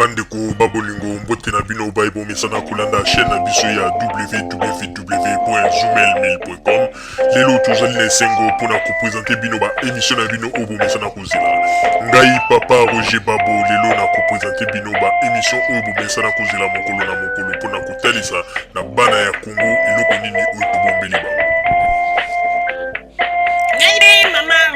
Bandeko babolingo mbote na bino baibo mesana kulanda chaîne na biso ya www.zoomel.com. Lelo tozali na esengo pona kopresente bino ba émission na bino obo mesana kozela. Ngai papa Roger Babo lelo na kopresente bino ba émission obo mesana kozela mokolo na mokolo pona kotalisa na bana ya Congo eloko nini oyo tobombeli ba.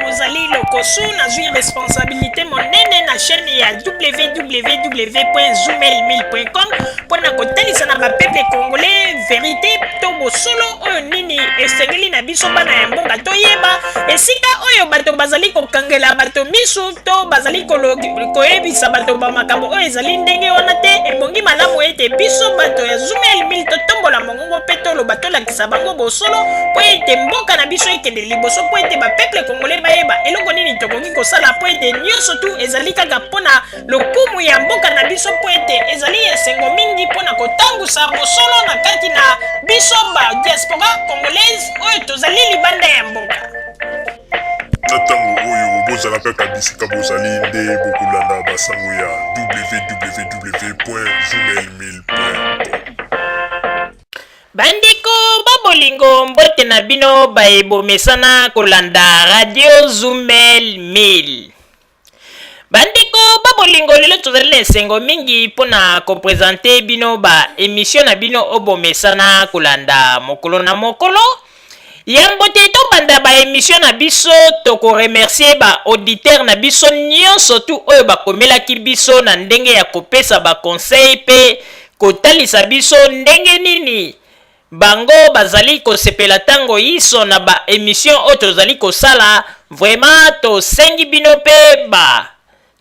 Rosalie Lokosu na zui responsabilité monene na chaîne ya www.zoomel.com pour na kotalisa na peuple congolais vérité to bosolo oyo nini esengeli na biso bana ya mboka toyeba esika oyo bato bazali kokangela bato misu to bazali koyebisa bato bamakambo oyo ezali ndenge wana te ebongi malamu ete biso bato ya Zoomel totombola mongongo mpe toloba tolakisa bango bosolo po ete mboka na biso ekende liboso po ete bapeuple congolais bayeba eloko nini tokoki kosala po ete nyonso tu ezali kaka mpona lokumu ya mboka na biso po ete ezali esengo mingi mpona kotangusa bosolo na kati na biso ba diaspora congolaise oyo tozali libanda ya mboka. Na ntango oyo bozalaka bisika bozali nde bokolanda basango ya www.zoomel.com. Bandeko babolingo mbote na bino baebomesana kolanda radio Zoomel 1000. Bandeko babolingo lelo tozali na esengo mingi mpona kopresente bino ba émission na bino obomesana kolanda mokolo na mokolo. Yambo te tobanda ba émission na biso toko remercier ba auditeur na biso nyonso tu oyo bakomelaki biso na ndenge ya kopesa ba conseil pe kotalisa biso ndenge nini bango bazali kosepela tango iso na ba émission oyo tozali kosala. Vraiment tosengi bino pe ba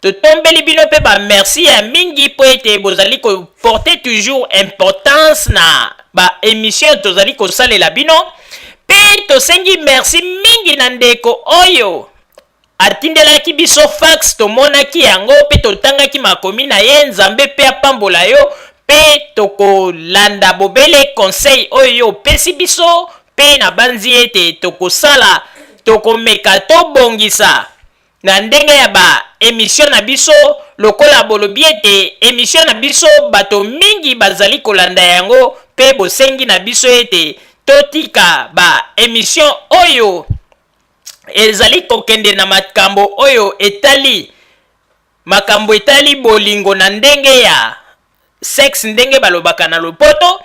totombeli bino pe ba merci ya mingi po ete bozali ko porter toujours importance na ba émission tozali kosalela bino pe tosengi merci mingi na ndeko oyo atindelaki biso fax tomonaki yango pe totangaki makomi na ye nzambe pe apambola yo pe tokolanda bobele conseil oyo opesi biso pe na banzi ete tokosala tokomeka tobongisa na ndenge ya ba émission na biso lokola bolobi ete émission na biso bato mingi bazali kolanda yango pe bosengi na biso ete totika ba émission oyo ezali kokende na makambo oyo etali makambo etali bolingo na ndenge ya sexe ndenge balobaka na lopoto.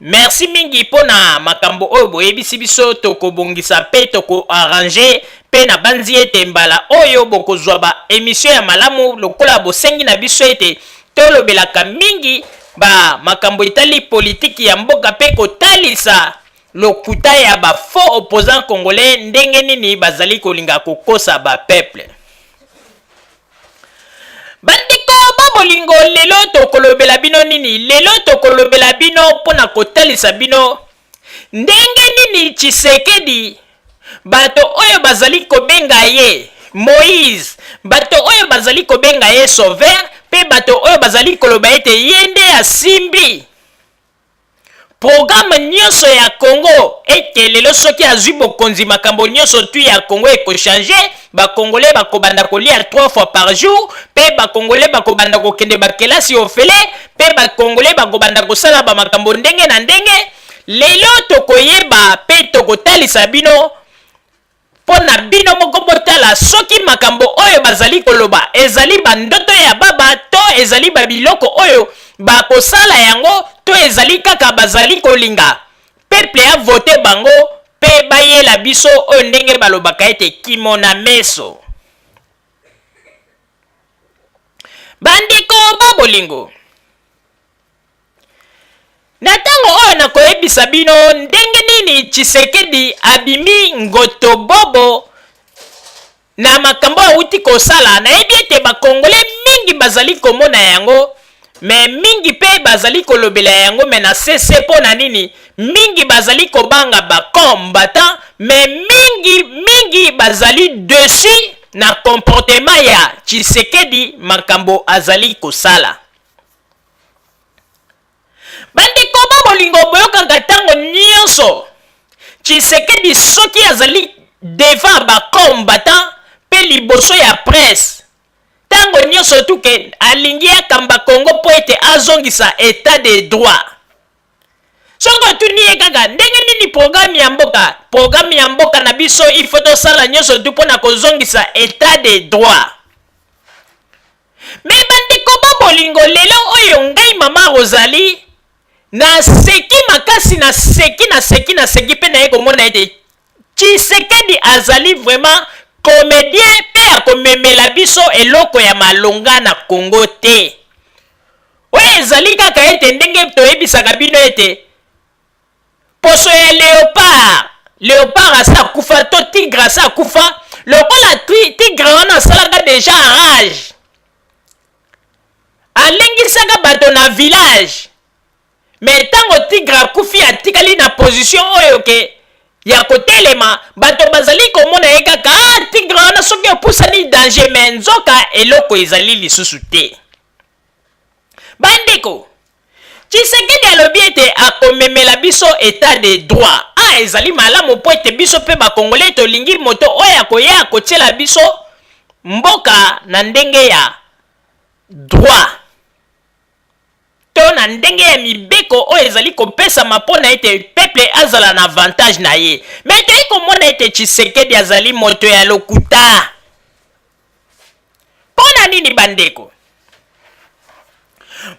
Merci mingi pona makambo oyo boyebisi biso tokobongisa pe toko arranger pe na banzi ete mbala oyo bokozwa ba émission ya malamu lokola bosengi na biso ete tolobelaka mingi ba makambo etali politiki ya mboka pe kotalisa lokuta ya ba faux opposants congolais ndenge nini bazali kolinga kokosa ba peuple. Bandeko babolingo lelo tokolobela bino nini? Lelo tokolobela bino pona kotalisa bino ndenge nini Tshisekedi bato oyo bazali kobenga ye Moïse, bato oyo bazali kobenga ye Sauveur, pe bato oyo bazali koloba ete yende asimbi programme nyonso ya Congo ete lelo soki azwi bokonzi makambo nyonso tu ya Congo ekochange. Bakongolais bakobanda kolia 3 fois par jour, pe bakongolais bakobanda kokende bakelasi ofele, pe bakongolais bakobanda kosala ba makambo ndenge na ndenge. Lelo tokoyeba pe tokotalisa bino pona bino moko botala soki makambo oyo bazali koloba ezali bandoto ya baba to ezali babiloko oyo bakosala yango to ezali kaka bazali kolinga peuple a voté bango pe bayela biso oyo ndenge balobaka ete kimona meso. Bandeko babolingo na tango oyo nakoyebisa bino ndenge nini Tshisekedi abimi ngoto bobo na makambo auti kosala. Nayebi ete bakongole mingi bazali komona yango me mingi pe bazali kolobela yango me na sese pona nini mingi bazali kobanga bakombata me mingi bazali dessus na comportement ya Tshisekedi makambo azali kosala. Bandeko babolingo boyokanga tango nyonso Tshisekedi soki azali devant bakombata pe liboso ya presse tango nyonso tu ke alingi akamba Congo po ete azongisa état de droit. Soko tuni ye kaka ndenge nini programme ya mboka na biso il faut tosala nyonso tu pona kozongisa état de droit. Mais bandeko babolingo lelo oyo ngai mama Rosalie na seki makasi na seki pe na ye komona ete Tshisekedi azali vraiment comédien pe akomemela biso eloko ya malonga na Congo te. Oyo ezali kaka ete ndenge toyebisaka bino ete poso ya léopard asa kufa to tigre asa kufa lokola tigre wana asalaka deja rage alengisaka bato na village. Mais tango tigre akufi atikali na position oyo ke ya kotelema bato bazali komona ye kaka tigre wana soki opusani danger me nzoka eloko ezali lisusu te. Bandeko Tshisekedi alobi ete akomemela biso état de droit. Ezali malamu po ete biso pe bakongole tolingi moto oyo akoya akotiela biso mboka na ndenge ya droit to na ndenge ya mibeko oyo ezali kopesama mpona ete peuple azala na avantage na ye. Me toyi komona ete Tshisekedi azali moto ya lokuta. Mpona nini bandeko?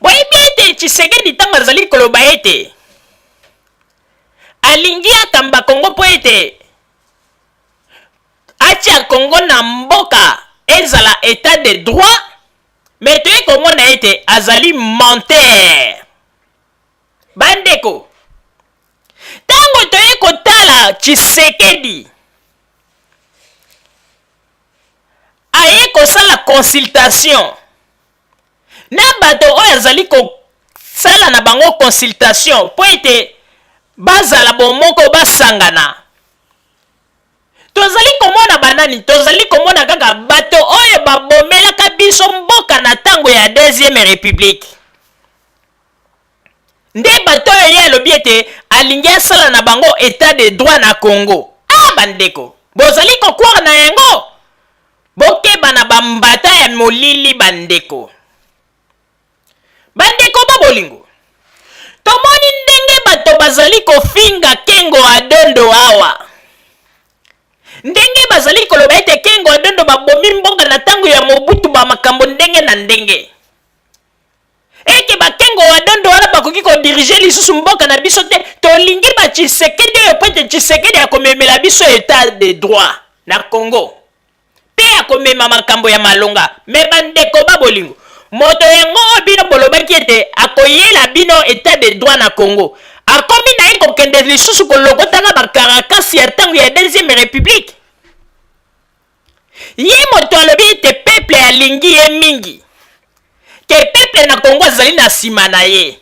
Boyebi ete Tshisekedi ntango azali koloba ete alingi akamba Congo po ete atia Congo na mboka ezala état de droit, mais toye komona ete azali menteur. Bandeko tango toye kotala Tshisekedi aye kosala consultation na bato oyo azali kosala na bango consultation po ete bazala bomoko basangana. Tozali komona banani, tozali komona kaka bato oyo babomelaka biso mboka na tango ya deuxième république. Nde bato oyo ye alobi ete alingi asala na bango état de droit na Congo. Bandeko bozali kokwara na yango bokeba na bambata ya molili bandeko. Bandeko babolingo tomoni ndenge bato bazali kofinga Kengo Adondo awa, ndenge bazali koloba ete Kengo Adondo babomi mboka na tango ya Mobutu ba makambo ndenge na ndenge eke bakengo Adondo wana bakoki kodirige lisusu mboka na biso te. Tolingi ba Tshisekedi oyo po ete Tshisekedi akomemela biso état de droit na Congo pe akomema makambo ya malonga. Me bandeko babolingo moto yango bino bolobaki ete akoyela bino état de droit na Congo akomi na ye kokende lisusu kolokotanga bakarakasi ya tango ya deuxième république. Ye moto alobi ete peuple alingi ye mingi ke peuple na Congo azali na nsima na ye.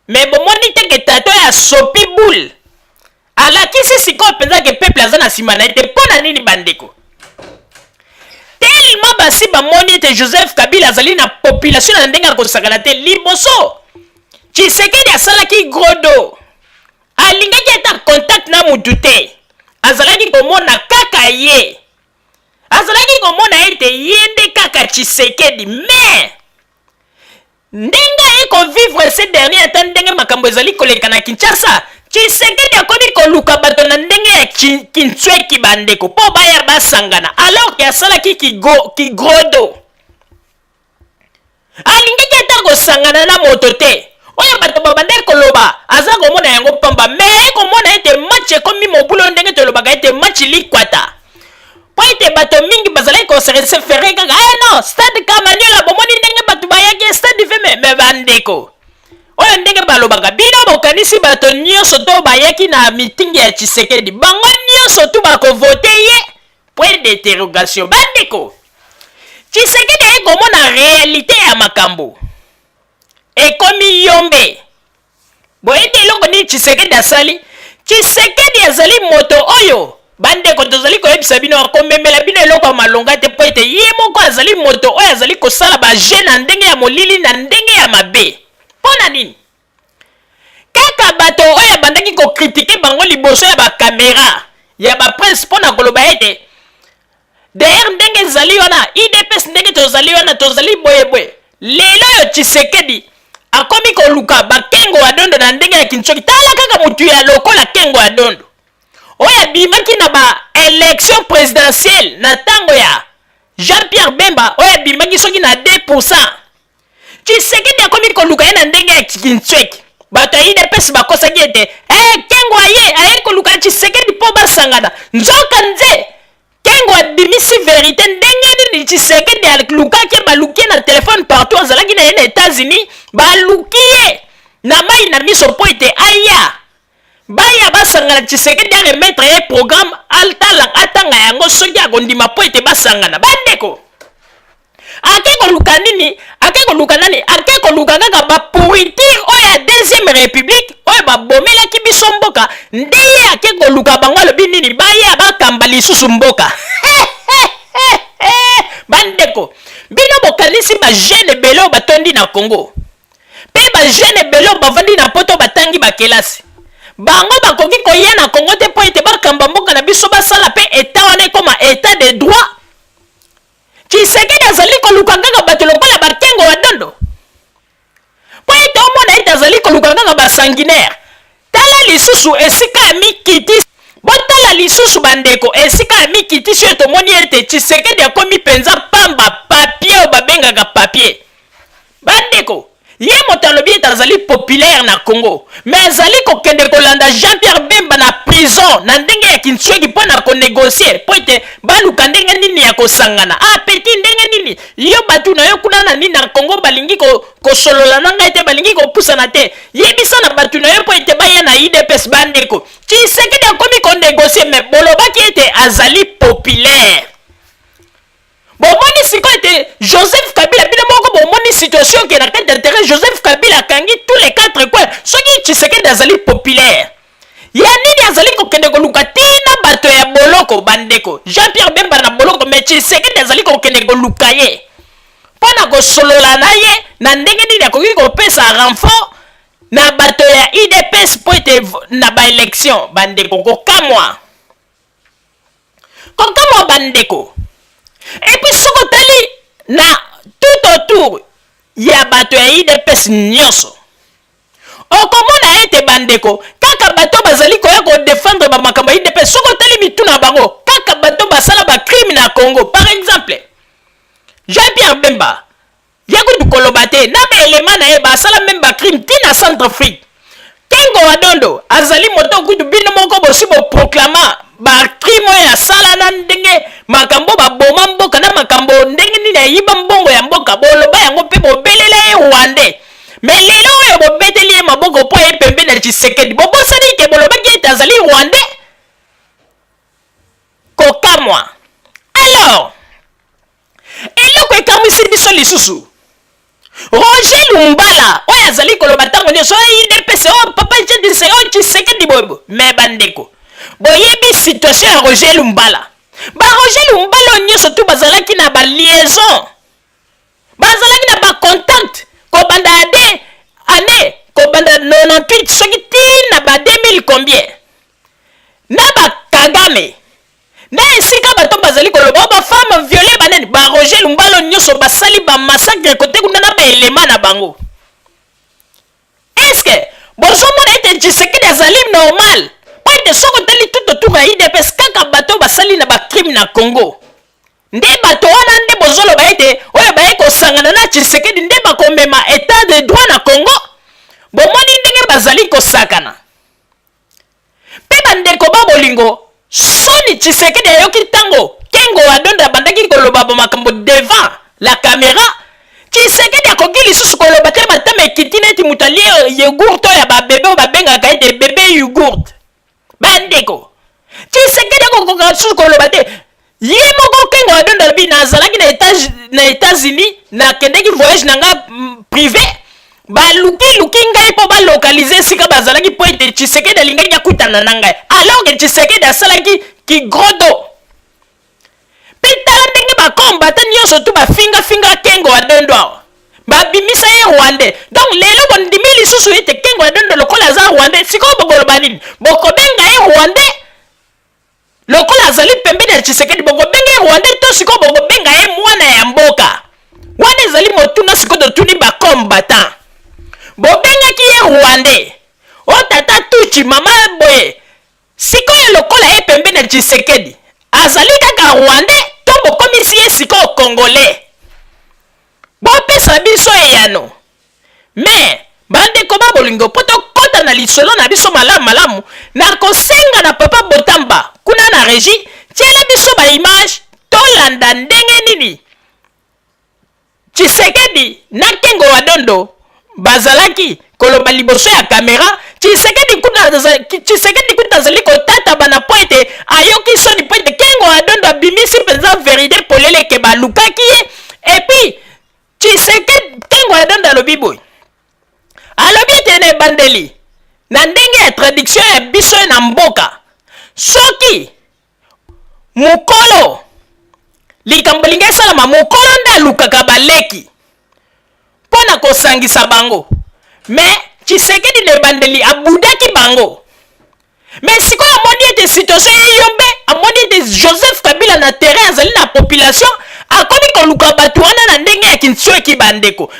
Me bomoni te ke tato ya sopi boule alakisi sikoyo mpenza ke peuple aza na nsima na ye te. Mpona nini bandeko? Tellement basi bamoni ete Joseph Kabila azali na population na ndenge akosakana te. Liboso Tshisekedi asalaki grodo alingaki ata contact na mutu te, azalaki komona kaka ye, azalaki komona ete ye nde kaka Tshisekedi. Mais ndenge ekovivre ces derniers ata ndenge makambo ezali koleka na Kinshasa, Tshisekedi akomi koluka bato na ndenge ya kintsweki bandeko po baya basangana, alors que asalaki kigrodo alingaki ata kosangana na moto te. Oyo bato babande koloba aza komona yango pamba, mais komona ete match ekomi mobulo ndenge tolobaka ete match likwata po ete bato mingi bazalaki koserefere kaka non stade Kamanyola bomoni ndenge bato bayaki stade feme. Me bandeko oyo ndenge balobaka bino bokanisi bato nyonso to bayaki na mitingi ya Tshisekedi bango nyonso tu bakovote ye? Point d'interrogation. Bandeko Tshisekedi ekomona réalité ya makambo ekomi yombe. Boyete eloko nini Tshisekedi asali? Tshisekedi azali moto oyo bandeko tozali koyebisa bino akomemela bino eloko ya malonga te po ete ye moko azali moto oyo azali kosala baje na ndenge ya molili na ndenge ya mabe. Mpona nini? Kaka bato oyo bandaki kokritike bango liboso ya bakamera ya bapresse mpona koloba ete d'ailleurs ndenge zali wana IDPS ndenge tozali wana tozali boyeboye lelo yo Tshisekedi akomi koluka bakengo ya dondo na ndenge ya Kinshasa tala kaka mutu ya lokola kengo ya dondo oyo abimaki na ba élection présidentielle na tango ya Jean-Pierre Bemba oyo abimaki soki na 2%. Tshisekedi akomi koluka ye na ndenge ya Kinshasa bato ya IDPS bakosaki ete kengo aye koluka Tshisekedi po basangana nzoka nze kengo adimisi vérité ndenge nini Tshisekedi alukaki baluki na téléphone partout azalaki na ye na États-Unis baluki ye na mai na miso po ete aya baya basangana Tshisekedi aremettre ye programme atanga yango soki akondima po ete basangana bandeko ake koluka nini ake koluka kaka bapourriture oyo ya deuxième république oyo babomelaki biso mboka nde ye ake koluka bango alobi nini baya bakamba lisusu mboka bandeko bino bokanisi bajeune ebele oyo batondi na Congo mpe bajeune ebele oyo bavandi na poto batangi bakelasi bango bakoki koya na Congo te po ete bakamba mboka na biso basala mpe eta wana ekoma état de droit. Tshisekedi azali koluka kaka bato lokola bakengo wa dondo po ete omona ete azali koluka kaka basanguinaire tala lisusu esika ya mikitisi botala lisusu bandeko esika ya mikitisi oyo tomoni ete Tshisekedi akomi mpenza pamba papier oyo babengaka papier bandeko ye moto alobi ete azali populaire na Congo mais azali kokende kolanda Jean-Pierre Bemba na prison na ndenge ya Kinshasa mpo na konegocie po ete baluka ndenge nini ya kosangana peti ndenge nini yo batu na yo kuna na nini na Congo balingi kosolola na ngai te balingi kopusana te yebisa na batu na yo po ete baya na IDPS bandeko Tshisekedi akomi konegocie mais bolobaki ete azali populaire bomoni sikoyo ete Joseph Kabila bino moko bomoni situation ke na kati d'intérêt Joseph Kabila akangi tous les 4 coins soki Tshisekedi azali populaire ya nini azali kokende koluka tina bato ya boloko bandeko Jean-Pierre Bemba na boloko mais Tshisekedi azali kokende koluka ye mpona kosolola na ye na ndenge nini akoki kopesa renfort na bato ya IDPS po ete na baélection bandeko kokamwa bandeko. Et puis soko tali na tout autour ya bato ya IDPS nyonso okomona ete bandeko kaka bato bazali koya kodefendre bamakambo ya IDPS soko tali mituna bango kaka bato basala bacrime na Congo par exemple Jean-Pierre Bemba yakutu koloba te na baelema na ye basala même bacrime tina Centrafrique kengo wadondo azali moto kutu bino moko bosi boproklama bacrime ya sala na ndenge makambo baboma mboka na makambo ndenge nini ayiba mbongo ya mboka boloba yango mpe bobelela ye Rwandais mais lelo oyo bobeteli ye maboko po ye pembe na Tshisekedi bobosani ke bolobaki ete azali Rwandais kokamwa alors eloko ekamwisi biso lisusu Roger Lumbala oyo azali koloba ntango nyonso IDPS papa Tshisekedi bobo mais bandeko boyebi situation ya Roger Lumbala Roger Lumbala nyonso tu bazalaki na ba liaison bazalaki na ba contact ko banda ade année ko banda 98 soki tina ba 2000 combien na ba Kagame na esika bato bazali koloba ba femme violée banani ba Roger Lumbala nyonso basali ba massacre kote kuna na ba élément na bango est-ce que bozomona ete Tshisekedi azali normal de soko tali tout autour ya IDPS kaka bato basali na bacrime na Congo nde bato wana nde bozoloba ete oyo baye kosangana na Tshisekedi nde bakomema état de droit na Congo bomoni ndenge bazali kosakana mpe bandeko babolingo soni Tshisekedi ayoki ntango kengo wadonda bandaki koloba bamakambo devant la caméra Tshisekedi akoki lisusu koloba te matama ekiti neti mutu alie yogurt oyo ya babebe oyo babengaka ete bebe yogurt bandeko Tshisekedi akokoka lisusu koloba te ye moko kengo wadonda lobi nazalaki na États-Unis nakendeki voyage na nga privé baluki ngai mpo balokalize esika bazalaki po ete Tshisekedi alingaki akutana na ngai alors que Tshisekedi asalaki kigrodo mpe tala ndenge bakombata nyonso tu bafingafinga kengo wadondo awa babimisa ye Rwandais donc lelo bondimi lisusu ete kengo wadondo lokola aza Rwandais sikoyo bokoloba nini bokobenga ye Rwandais lokola azali pembeni ya Tshisekedi bokobenge Rwandais to siko bokobenga ye mwana ya mboka wana ezali motuna siko totuni bakombatan bobengaki ye Rwandais o tata Tuchi mama boye sikoyo lokola ye pembeni ya Tshisekedi azali kaka Rwandais to bokomisi ye sikoyo Congolais bopesa biso eyano me bandeko babolingo po tokota na lisolo na biso malamu na kosenga na papa Botamba kuna na régie tiela biso baimage tolanda ndenge nini Tshisekedi na Kengo Wadondo bazalaki koloba liboso ya kamera Tshisekedi kuta azali kotata bana po ete ayoki soni po ete Kengo Wadondo abimisi mpenza verite polele ke balukaki ye epuis Tshisekedi Kengo Wadondo alobi boye alobi ete na ebandeli na ndenge ya traduction ya biso na mboka soki mukolo likambo linga esalama mokolo nde alukaka baleki mpo na kosangisa bango me Tshisekedi na ebandeli abudaki bango me sikoyo amoni ete situation eyombe amoni ete Joseph Kabila na terrain azali na population akomi koluka bato wana na ndenge ya kintiweki bandeko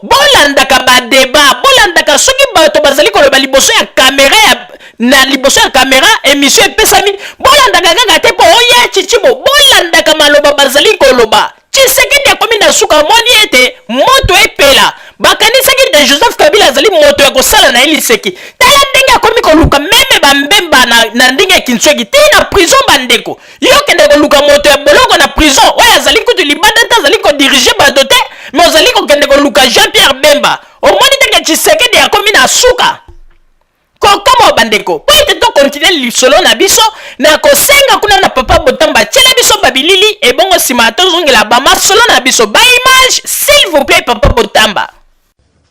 bolandaka badeba bolandaka soki bato bazali koloba liboso ya kamera na liboso ya kamera émission epesami bolandaka kaka te mpo oya chichibo bolandaka maloba bazali koloba Tshisekedi akomi na suka amoni ete moto epela bakanisaki te Joseph Kabila azali moto ya kosala na ye liseki tala ndenge akomi koluka meme bambemba na ndenge ya kintiweki te na prison bandeko yo kende koluka moto ya boloko na prison oyo azali kutu libanda te azali kodirige bato te me ozali kokende koluka Jean-Pierre Bemba omoni teke Tshisekedi akomi na suka kokama bandeko po ete tokontinue lisolo na biso na kosenga kuna na papa Botamba tiela biso babilili ebongo nsima tozongela bamasolo na biso baimage s'il vous plaît papa Botamba.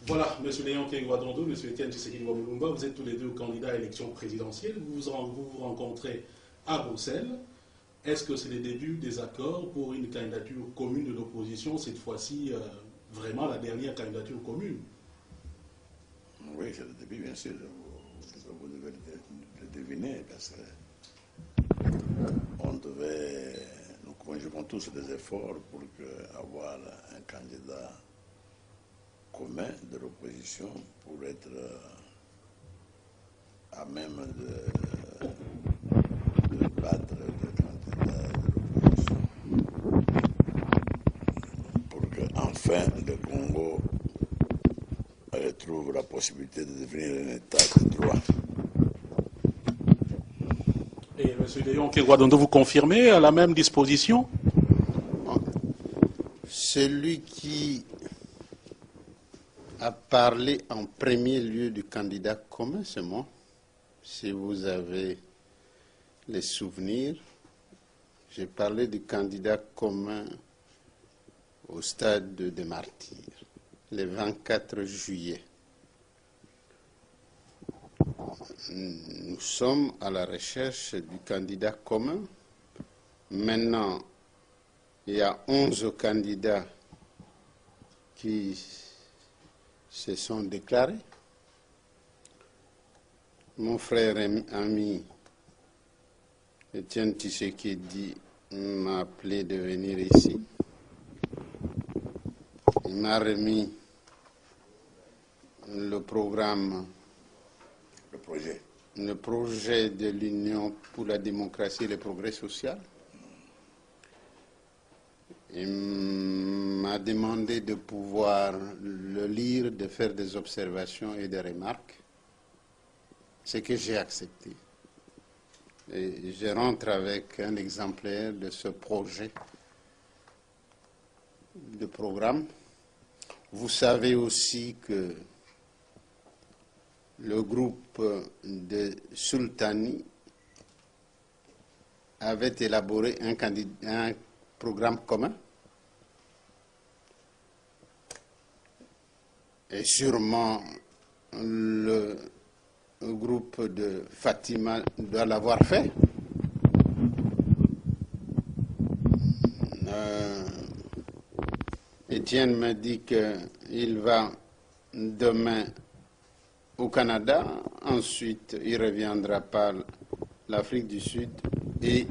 Voilà, M. Léon Kengo-Wadondo, M. Etienne Tshisekedi Wamulumba, vous êtes tous les deux candidats à l'élection présidentielle, vous vous rencontrez à Bruxelles. Est-ce que c'est le début des accords pour une candidature commune de l'opposition, cette fois-ci vraiment la dernière candidature commune? Oui, c'est le début, bien sûr. Vous devez le deviner, parce que nous conjuguons tous des efforts pour avoir un candidat commun de l'opposition pour être à même de battre le candidat de l'opposition pour que enfin le Congo retrouve la possibilité de devenir un État de droit. Et M. Léon Kengo-Wadondo, vous confirmez à la même disposition? Celui qui a parlé en premier lieu du candidat commun, c'est moi. Si vous avez les souvenirs, j'ai parlé du candidat commun au stade des Martyrs, le 24 juillet. Nous sommes à la recherche du candidat commun. Maintenant, il y a 11 candidats qui se sont déclarés. Mon frère et ami Etienne Tshisekedi m'a appelé de venir ici. Il m'a remis le programme, le projet de l'Union pour la démocratie et le progrès social. Il m'a demandé de pouvoir le lire, de faire des observations et des remarques, ce que j'ai accepté. Et je rentre avec un exemplaire de ce projet de programme. Vous savez aussi que le groupe de Sultani avait élaboré un programme commun. Et sûrement le groupe de Fatima doit l'avoir fait. Etienne me dit qu'il va demain au Canada, ensuite il reviendra par l'Afrique du Sud et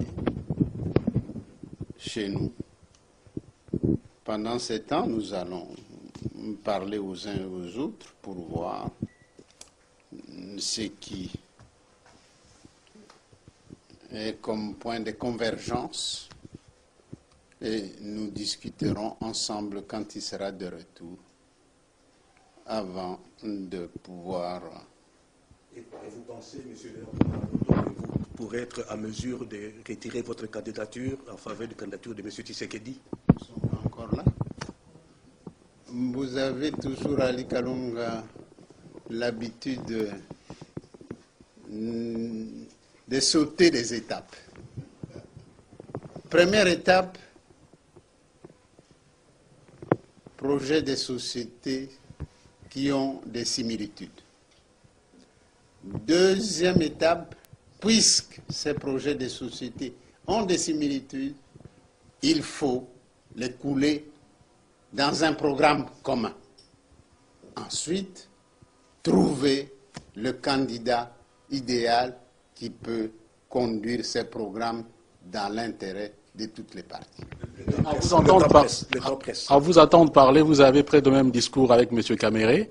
chez nous. Pendant ce temps, nous allons parler aux uns et aux autres pour voir ce qui est comme point de convergence et nous discuterons ensemble quand il sera de retour avant de pouvoir... Et vous pensez, M. Léon, que vous pourrez être à mesure de retirer votre candidature en faveur de la candidature de M. Tshisekedi? Nous sommes pas encore là. Vous avez toujours, Ali Kalunga, l'habitude de sauter des étapes. Première étape, projet de sociétés qui ont des similitudes. Deuxième étape, puisque ces projets de société ont des similitudes, il faut les couler dans un programme commun. Ensuite, trouver le candidat idéal qui peut conduire ces programmes dans l'intérêt de toutes les parties. À vous entendre parler, vous avez près de même discours avec M. Kamere.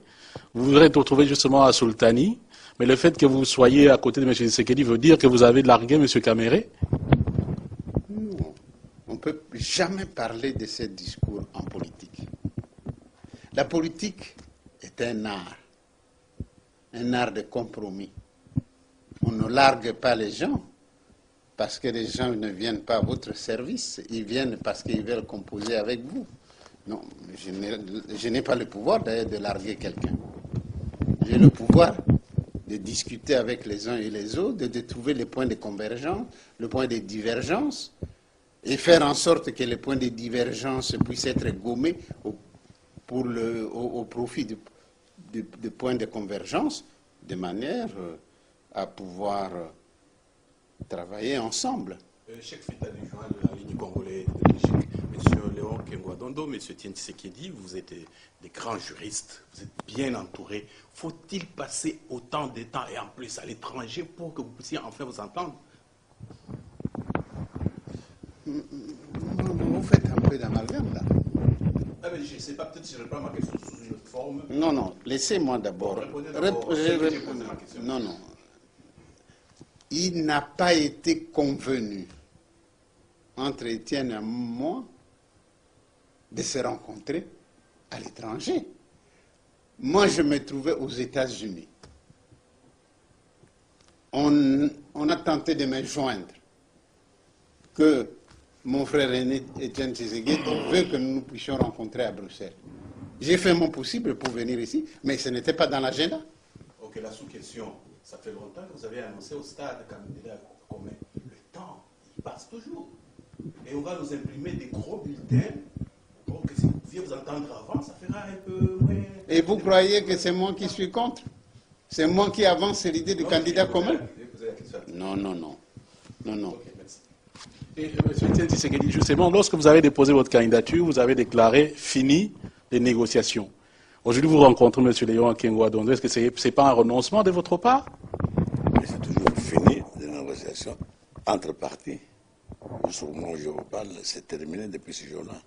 Vous voudrez vous retrouver justement à Sultani. Mais le fait que vous soyez à côté de M. Tshisekedi veut dire que vous avez largué M. Kamere? Non, on ne peut jamais parler de ce discours en politique. La politique est un art de compromis. On ne largue pas les gens parce que les gens ne viennent pas à votre service, ils viennent parce qu'ils veulent composer avec vous. Non, je n'ai pas le pouvoir d'ailleurs de larguer quelqu'un. J'ai le pouvoir de discuter avec les uns et les autres, de trouver les points de convergence, le point de divergence, et faire en sorte que les points de divergence puissent être gommés au profit de points de convergence, de manière à pouvoir travailler ensemble. Chef État du joint de la ligne congolaise de Belgique, M. Léon Kengwa-Dondo, M. Etienne Tshisekedi, vous êtes des grands juristes, vous êtes bien entourés. Faut-il passer autant de temps et en plus à l'étranger pour que vous puissiez enfin vous entendre? Vous faites un peu d'amalgame là. Ah, mais je ne sais pas, peut-être si je reprends ma question sous une autre forme. Non, laissez-moi d'abord. Non. Il n'a pas été convenu entre Étienne et moi de se rencontrer à l'étranger. Moi, je me trouvais aux États-Unis. On a tenté de me joindre. Que mon frère aîné, Etienne Tshisekedi, veut que nous nous puissions rencontrer à Bruxelles. J'ai fait mon possible pour venir ici, mais ce n'était pas dans l'agenda. Ok, la sous-question, ça fait longtemps que vous avez annoncé au stade candidat commun. Le temps, il passe toujours. Et on va nous imprimer des gros bulletins. Donc, si vous pouviez vous entendre avant, ça fera un peu... Ouais, et vous croyez que c'est moi qui suis contre? C'est moi qui avance l'idée du candidat commun? Non. Ok, merci. Et M. Etienne Tshisekedi, justement, lorsque vous avez déposé votre candidature, vous avez déclaré fini les négociations. Aujourd'hui, vous rencontrez M. Léon Kengwa-Dondo. Est-ce que ce n'est pas un renoncement de votre part? Mais c'est toujours fini les négociations entre partis. Au moment où je vous parle, c'est terminé depuis ce jour-là.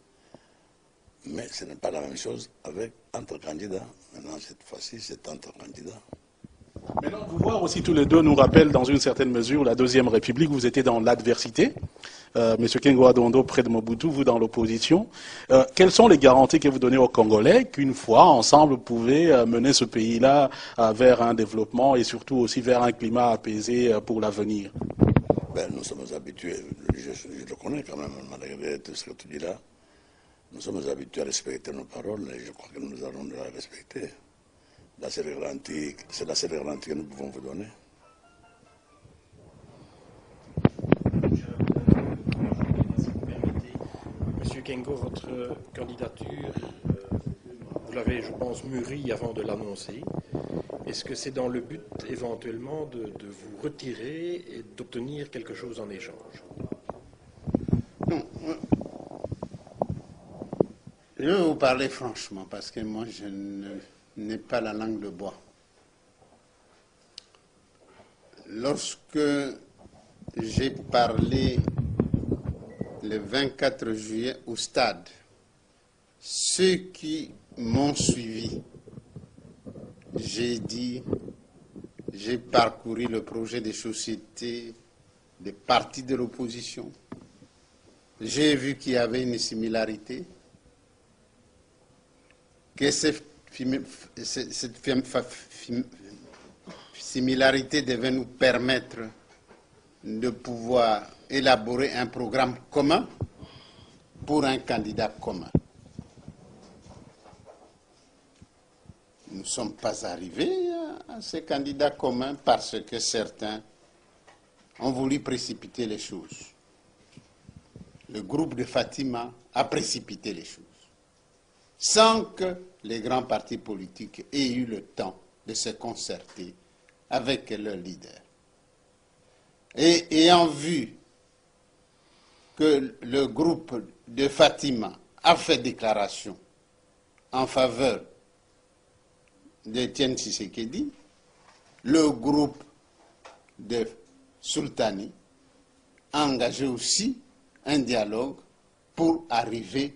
Mais ce n'est pas la même chose entre candidats. Maintenant, cette fois-ci, c'est entre candidats. Maintenant, vous voir aussi tous les deux nous rappelle dans une certaine mesure la Deuxième République. Vous étiez dans l'adversité. M. Kengwa-Dondo près de Mobutu, vous dans l'opposition. Quelles sont les garanties que vous donnez aux Congolais qu'une fois, ensemble, vous pouvez mener ce pays-là vers un développement et surtout aussi vers un climat apaisé pour l'avenir? Nous sommes habitués, je le connais quand même, malgré tout ce que tu dis là. Nous sommes habitués à respecter nos paroles et je crois que nous allons les respecter. C'est la seule garantie que nous pouvons vous donner. Monsieur Kengo, votre candidature, vous l'avez, je pense, mûrie avant de l'annoncer. Est-ce que c'est dans le but, éventuellement, de vous retirer et d'obtenir quelque chose en échange? Non. Je vais vous parler franchement, parce que moi, je n'ai pas la langue de bois. Lorsque j'ai parlé le 24 juillet au stade. Ceux qui m'ont suivi, j'ai dit, j'ai parcouru le projet des sociétés, des partis de l'opposition. J'ai vu qu'il y avait une similarité, que cette similarité devait nous permettre de pouvoir élaborer un programme commun pour un candidat commun. Nous ne sommes pas arrivés à ces candidats communs parce que certains ont voulu précipiter les choses. Le groupe de Fatima a précipité les choses, sans que les grands partis politiques aient eu le temps de se concerter avec leurs leaders. Et ayant vu que le groupe de Fatima a fait déclaration en faveur d'Étienne Tshisekedi, le groupe de Sultani a engagé aussi un dialogue pour arriver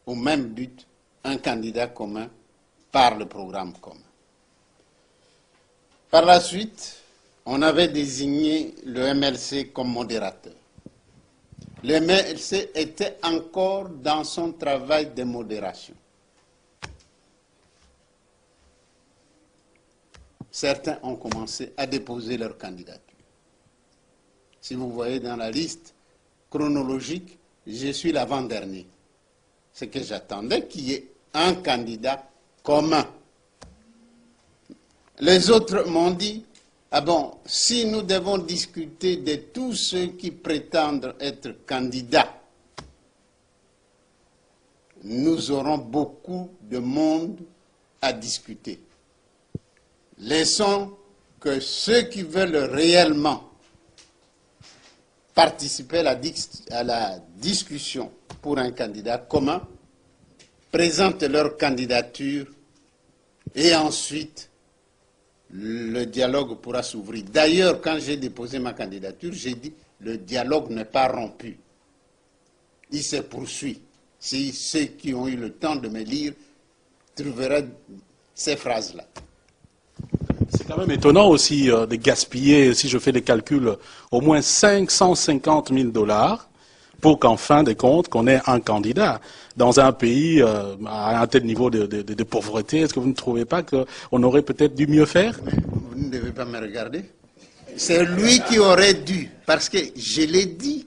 au même but, un candidat commun par le programme commun. Par la suite, on avait désigné le MLC comme modérateur. Le MLC était encore dans son travail de modération. Certains ont commencé à déposer leur candidature. Si vous voyez dans la liste chronologique, je suis l'avant-dernier. C'est que j'attendais qu'il y ait un candidat commun. Les autres m'ont dit, ah bon, si nous devons discuter de tous ceux qui prétendent être candidats, nous aurons beaucoup de monde à discuter. Laissons que ceux qui veulent réellement participer à la discussion pour un candidat commun présentent leur candidature et ensuite le dialogue pourra s'ouvrir. D'ailleurs, quand j'ai déposé ma candidature, j'ai dit le dialogue n'est pas rompu. Il se poursuit. Si ceux qui ont eu le temps de me lire trouveraient ces phrases-là. C'est quand même étonnant aussi de gaspiller, si je fais les calculs, au moins 550 000 $ pour qu'en fin de compte, qu'on ait un candidat dans un pays à un tel niveau de pauvreté. Est-ce que vous ne trouvez pas qu'on aurait peut-être dû mieux faire? Vous ne devez pas me regarder. C'est lui qui aurait dû, parce que je l'ai dit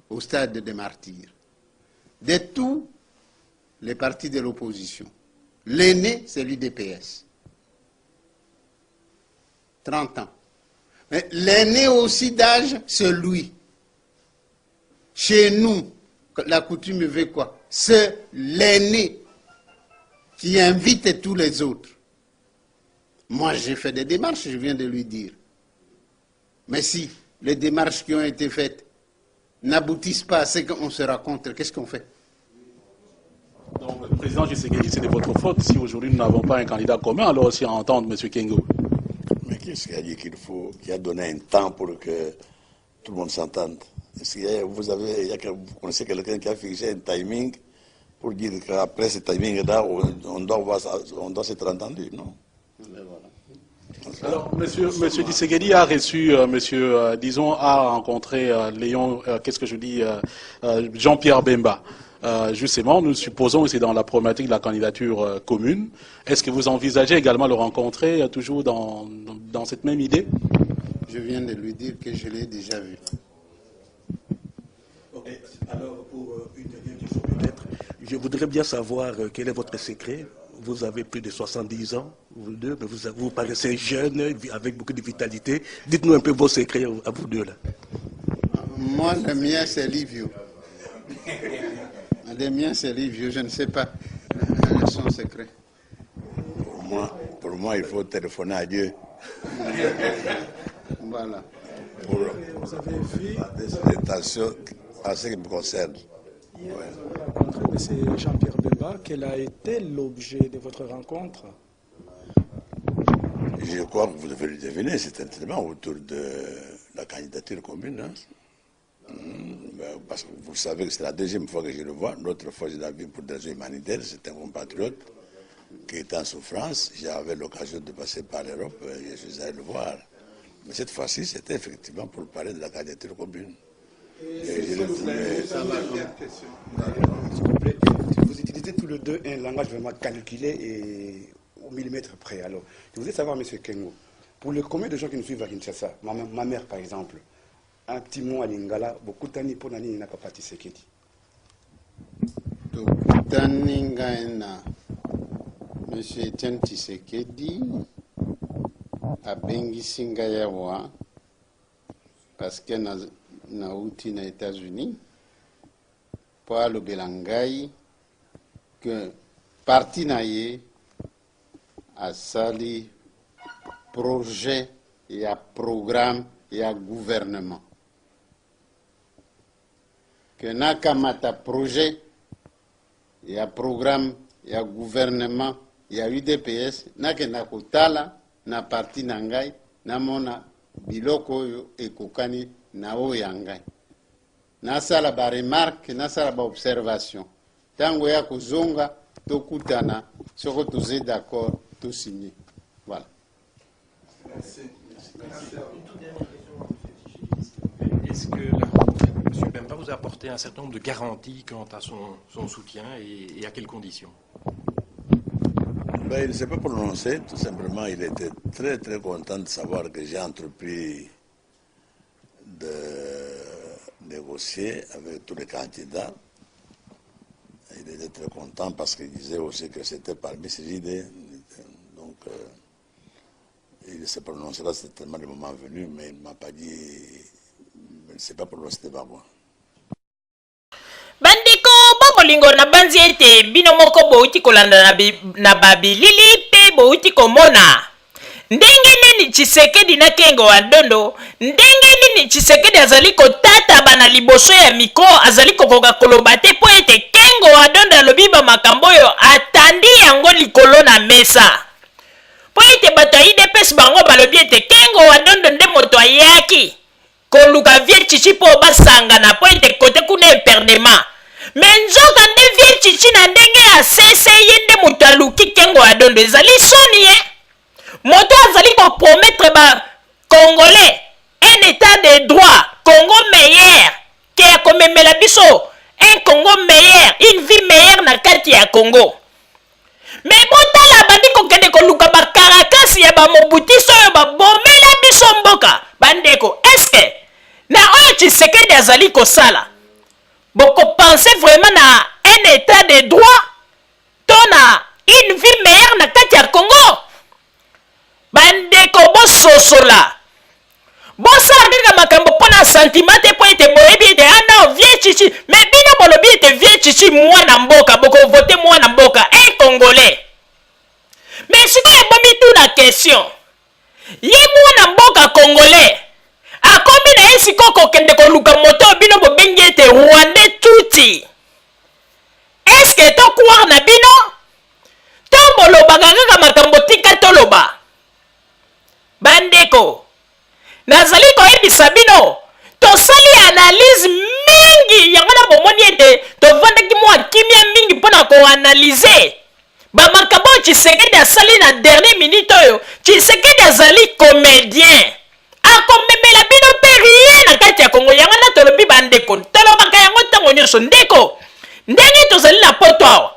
au stade des martyrs, de tous les partis de l'opposition. L'aîné, c'est l'UDPS. 30 ans. Mais l'aîné aussi d'âge, c'est lui. Chez nous, la coutume veut quoi? C'est l'aîné qui invite tous les autres. Moi, j'ai fait des démarches, je viens de lui dire. Mais si les démarches qui ont été faites n'aboutissent pas à ce qu'on se rencontre, qu'est-ce qu'on fait? Donc, le président Tshisekedi, c'est de votre faute si aujourd'hui nous n'avons pas un candidat commun, alors aussi à entendre M. Kengo. Mais qu'est-ce qu'il a dit qu'il a donné un temps pour que tout le monde s'entende? Est-ce que vous connaissez quelqu'un qui a fixé un timing pour dire qu'après ce timing-là, on doit s'être entendu, non? Alors, Monsieur Tshisekedi a reçu, a rencontré Jean-Pierre Bemba. Justement, nous supposons que c'est dans la problématique de la candidature commune. Est-ce que vous envisagez également le rencontrer toujours dans cette même idée? Je viens de lui dire que je l'ai déjà vu. Ok. Alors, pour une dernière question peut-être, je voudrais bien savoir quel est votre secret. Vous avez plus de 70 ans, vous deux, mais vous paraissez jeune, avec beaucoup de vitalité. Dites-nous un peu vos secrets à vous deux, là. Moi, le mien, c'est Livio. Le mien, c'est Livio, je ne sais pas son secret. Pour moi, il faut téléphoner à Dieu. Voilà. Vous avez vu Attention à ce qui me concerne. Hier, vous avez rencontré M. Jean-Pierre Bemba. Quel a été l'objet de votre rencontre? Je crois que vous devez le deviner, c'est certainement autour de la candidature commune. Hein. Parce que vous savez que c'est la deuxième fois que je le vois. L'autre fois, je l'ai vu pour des raisons humanitaires. C'est un compatriote qui était en souffrance. J'avais l'occasion de passer par l'Europe et je suis allé le voir. Mais cette fois-ci, c'était effectivement pour parler de la candidature commune. Vous utilisez tous les deux un langage vraiment calculé et au millimètre près. Alors, je voudrais savoir, M. Kengo, pour le combien de gens qui nous suivent à Kinshasa, ma mère par exemple, un petit mot à Lingala, beaucoup d'années pour Nani n'a pas parti Sekedi. Taningaena, M. Etienne Tshisekedi, a Bengisinga Yawa, parce que na outi na États-Unis, pour le Belangai, que parti naïe a sali projet et à programme et à gouvernement. Que na kamata projet et à programme et à gouvernement et à UDPS, na ke na kotala na parti nangai na mona biloko yo ekokani na oyangai. Na sala ba remarque, na sala ba observation. Tango ya kuzonga tokutana soko tuze d'accord tout signé. Voilà. Est-ce que M. Bemba vous a apporté un certain nombre de garanties quant à son soutien et à quelles conditions? Il ne s'est pas prononcé, tout simplement. Il était très très content de savoir que j'ai entrepris de négocier avec tous les candidats. Il était très content parce qu'il disait aussi que c'était parmi ses idées. Donc, il se prononcera certainement le moment venu, mais il ne m'a pas dit, il ne s'est pas prononcé devant moi. Bandeko babolingo na banzi ete bino moko bouti kolanda na babilili pe bouti komona ndenge nini Tshisekedi na Kengo wa Dondo, ndenge nini Tshisekedi azali kotata bana liboso ya mikro, azali kokoka koloba te po ete Kengo wa Dondo alobi ba makambo oyo atandi yango likolo na mesa. Po ete bato ya IDPS bango balobi ete Kengo wa Dondo nde moto ayaki koluka vie chichi po basangana po ete kote kuna eperdema. Menzoka nde vie chichi na ndenge asese ye nde moto aluki Kengo wa Dondo, ezali soni moto azali ko promettre ba Congolais un état de droit, Congo meilleur, ke ya komemela biso un Congo meilleur, une vie meilleure na kati ya Congo. Mais botala bandi kokende koluka ba karakasi ya ba Mobutu oyo ba bomela biso mboka. Bandeko, est-ce que na oyo Tshisekedi azali kosala boko penser vraiment na un état de droit to na une vie meilleure na kati ya Congo? Bandeko bososola bosala kaka makambo mpona sentiment te po ete boyebi ete ana vie chichi, mais bino bolobi ete vie chichi mwana mboka, bokovote mwana mboka un Congolais. Mais sikoyo ebomi tu na question ye mwana mboka Congolais akomi na ye sikoyo kokende koluka moto bino bobengi ete Rwandais tuti. Est-ce que tokwar na bino to bolobaka kaka makambo tika toloba? Bandeko, nazali koyebisa bino tosali analyse mingi yango na bomoni ete tovandaki mwa kimia mingi mpona koanalyse bamakambo Tshisekedi asali na dernière minute oyo. Tshisekedi azali comédien akomemela bino mpe rien na kati ya Kongo. Yango na tolobi bandeko tolobaka yango ntango nyonso ndeko ndenge tozali na poto awa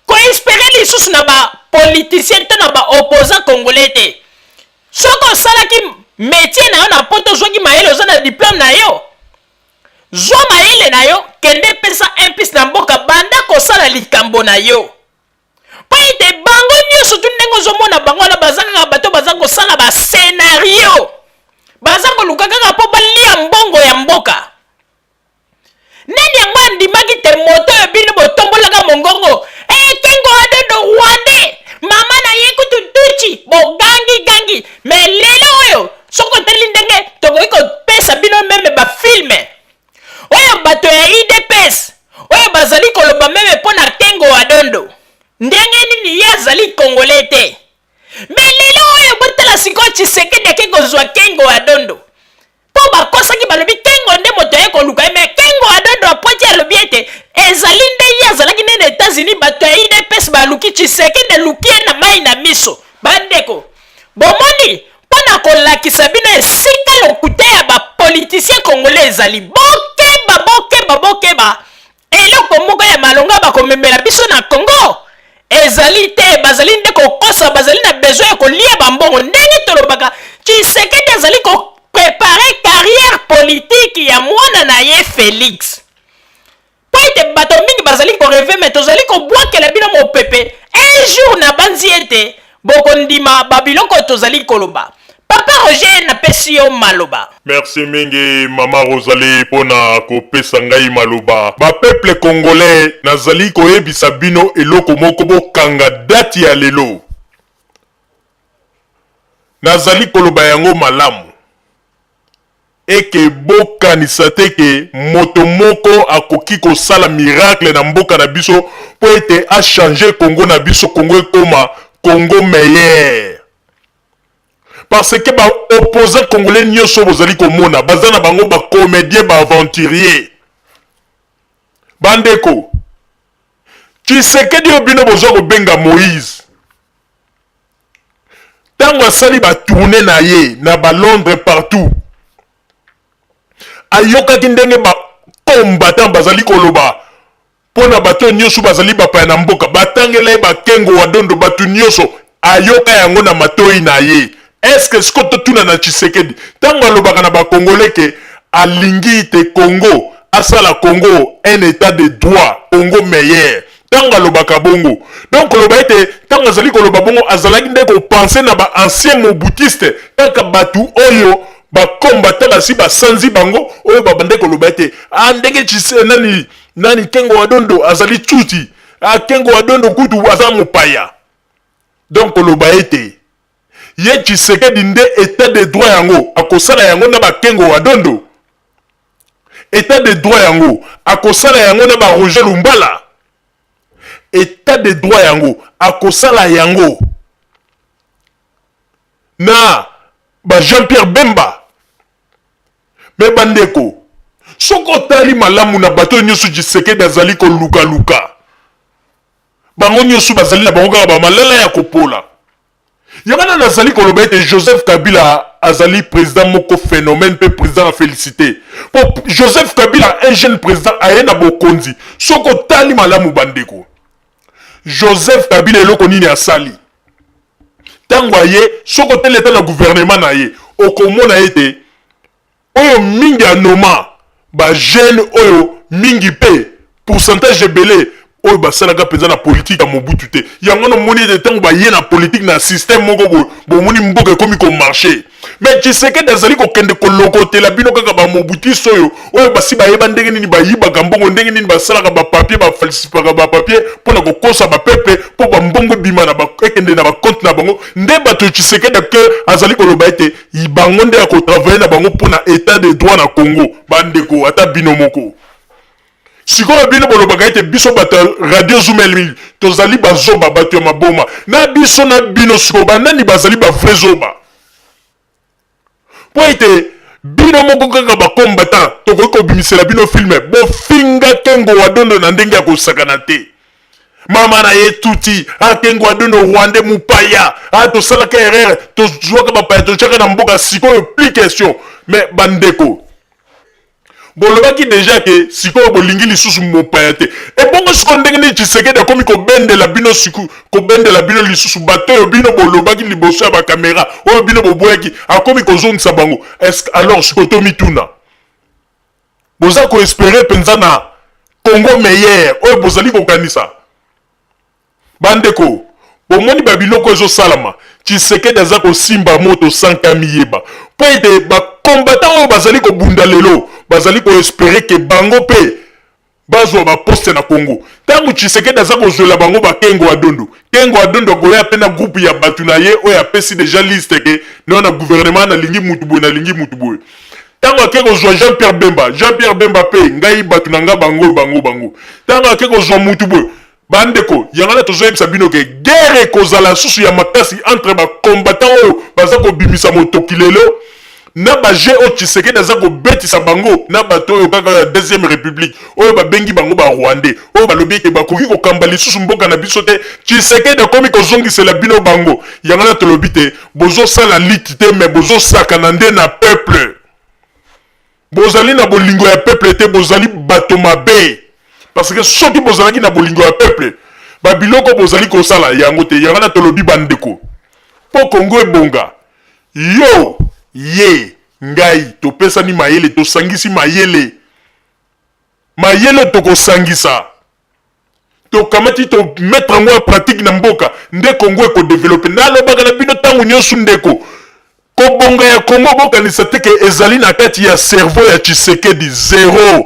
koespere lisusu na bapoliticien to na baopposant congolais te. Soko salaki métier na yo na poto zwaki mayele oza na diplôme na yo, zwa mayele na yo kende pesa impiste na mboka banda kosala likambo na yo. Po ete bango nyonso tu ndenge ozomona bango wana baza kaka bato baza kosala ba scénario, baza koluka kaka po balia mbongo ya mboka. Nani yango andimaki te moto oyo bino botombolaka mongongo Kengo wa Dondo Rwandais mama na ye kutu tuchi bogangi mais lelo oyo soko teli ndenge tokoki kopesa bino meme bafilme oyo bato ya IDPS oyo bazali koloba meme mpona Kengo wa Dondo ndenge nini ye azali Congolais te. Mais lelo oyo botala kala siko Tshisekedi ake kozwa Kengo Adondo po bakosaki balobi Kengo nde moto ye koluka me Kengo Adondo apoti alobi ete ezali nde ye azalaki nde na États-Unis bato ya UDPS baluki Tshisekedi eluki ye na mai na miso bandeko bomoni mpona kolakisa bino esika lokuta ya bapolitisien congolais ezali bokeba eloko moko ya malonga bakomemela biso na Congo ezali te bazali nde kokosa bazali na besoin ya kolia bambongo ndenge tolobaka Tshisekedi azali koprepare carrière politique ya mwana na ye Félix po ete bato mingi bazali koreve me tozali kobwakela bino mopepe un jour na banzi ete bokondima babiloko tozali koloba Papa Roger napesi yo maloba. Merci mingi Mama Rosalie pona kopesa ngai maloba. Ba peuple congolais nazali koyebisa bino eloko moko bokanga dati ya lelo. Nazali koloba yango malamu. Eke bokanisa te ke moto moko akoki kosala miracle na mboka na biso po ete a changer Congo na biso Congo ekoma Congo meilleur. Parce que ba opposant congolais nyonso bozali komona bazana bango ba comédien ba aventurier bandeko Tshisekedi obino bozo kobenga Moïse tango asali ba tourner na ye na ba Londres partout ayokaki ndenge ba combattant bazali koloba pona bato nyonso bazali bapaya na mboka batangela ba Kengo Adondo batu nyonso ayoka yango na matoi na ye. Est-ce que ce que tu as na Tshisekedi tango alobaka na ba congolais ke alingi te Congo asala Congo un état de droit Congo meilleur tango alobaka bongo donc loba ete tango azali koloba bongo azalaki nde ko penser na ba ancien mobutiste kaka batu oyo ba combattant basi ba sanzi bango oyo ba bande koloba ete ndenge Tshisekedi nani Kengo Adondo azali tsuti Kengo Adondo kutu azala mopaya donc loba ete ye Tshisekedi nde état de droit yango akosala yango na ba Kengo Adondo état de droit yango akosala yango na ba Roger Lumbala état de droit yango akosala yango na ba Jean-Pierre Bemba me bandeko soko tali malamu na bato nyonso Tshisekedi azali ko luka bango nyonso bazali na bango ba malala ya kopola. Yagana nazali koloba ete Joseph Kabila azali président moko phénomène pe président a félicité. Pour Joseph Kabila un jeune président ayena bokonzi. Soko tali malamu bandeko. Joseph Kabila eloko nini asali. Tango aye soko tele eta na gouvernement na ye. Okomona ete oyo mingi anoma ba jeune oyo mingi pe pourcentage belé oyo basalaka penza na politique ya Mobutu te yango no moni de tango ba ye na politique na système moko bo moni mboka komi ko marcher mais Tshisekedi azali ko kende ko lokotela bino kaka ba Mobutu soyo oyo basi ba yeba ndenge nini ba yiba gambongo ndenge nini basalaka ba papier ba falsifier ba papier pona ko kosa ba peuple po ba mbongo bima na ba ekende na ba compte na bango nde bato Tshisekedi ke azali ko loba ete ibango nde ko travailler na bango pona état de droit na Congo bandeko ata bino moko. Sikoyo bino bolobaka ete biso bato radio Zoomel tozali bazoba bato ya maboma na biso na bino sikoyo banani bazali ba vrai zoba po ete bino moko kaka ba combattant tokoki kobimisela bino filme bofinga Kengo Adondo na ndenge ya kosakana te mama na ye tuti Kengo Adondo Rwanda mupaya tosalaka erreur tozwaka bapaya totyaka na mboka sikoyo plus question mais bandeko bolobaki déjà que sikoyo bolingi lisusu mopaya te ebongo sikoyo ndenge nini Tshisekedi akomi kobendela bino siku kobendela bino lisusu bato oyo bino bolobaki liboso ya bakamera oyo bino boboyaki akomi kozongisa bango est-ce alors sikoyo tomituna boza koespere penza na Congo meilleur oyo bozali kokanisa bandeko bomoni babiloko ezosalama Tshisekedi aza kosimba moto sanka miyeba po ete bakombatant oyo bazali kobunda lelo bazali koespere ke bango pe bazwa baposte na Congo tango Tshisekedi aza kozwela bango ba Kengo Adondo koya pe na groupe ya batu na ye oyo apesi déjà liste ke na gouvernement na lingi mutu boye tango ake kozwa Jean-Pierre Bemba pe ngai batu na nga bango tango ake kozwa mutu boye bandeko yangana tozoyebisa bino ke guerre ekozala susu ya makasi entre bacombattant oyo baza kobimisa motoki lelo na baje oyo Tshisekedi aza kobetisa bango na bato oyo kaka ya deuxième république oyo babengi bango barwandais oyo balobi ete bakoki kokamba lisusu mboka na biso te Tshisekedi akomi kozongisela bino bango yangana tolobi te bozosala liti te me bozosakana nde na peuple bozali na bolingo ya peuple te bozali bato mabe parce que soki bozalaki na bolingo ya peuple babiloko bozali kosala yango te yangana tolobi bandeko po Kongo ebonga yo ye ngai topesani mayele tosangisi mayele tokosangisa tokamati to mettre en pratique na mboka nde Kongo ekodevelope nalobaka na bino ntango nyonso ndeko kobonga ya Kongo bokanisa te ke ezali na kati ya cerveau ya Tshisekedi zero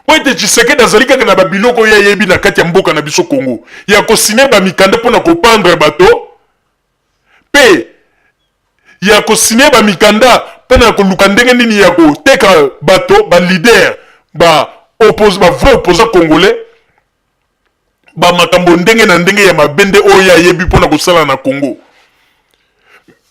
po ete Tshisekedi azali kaka na babiloko ya yebi na kati ya mboka na biso Kongo ya kosine bamikanda mpona kopandre bato pe ya kosine bamikanda mpona koluka ndenge nini ya koteka bato balider vrai opposant congolais bamakambo ndenge na ndenge ya mabende oyo ayebi mpona kosala na Kongo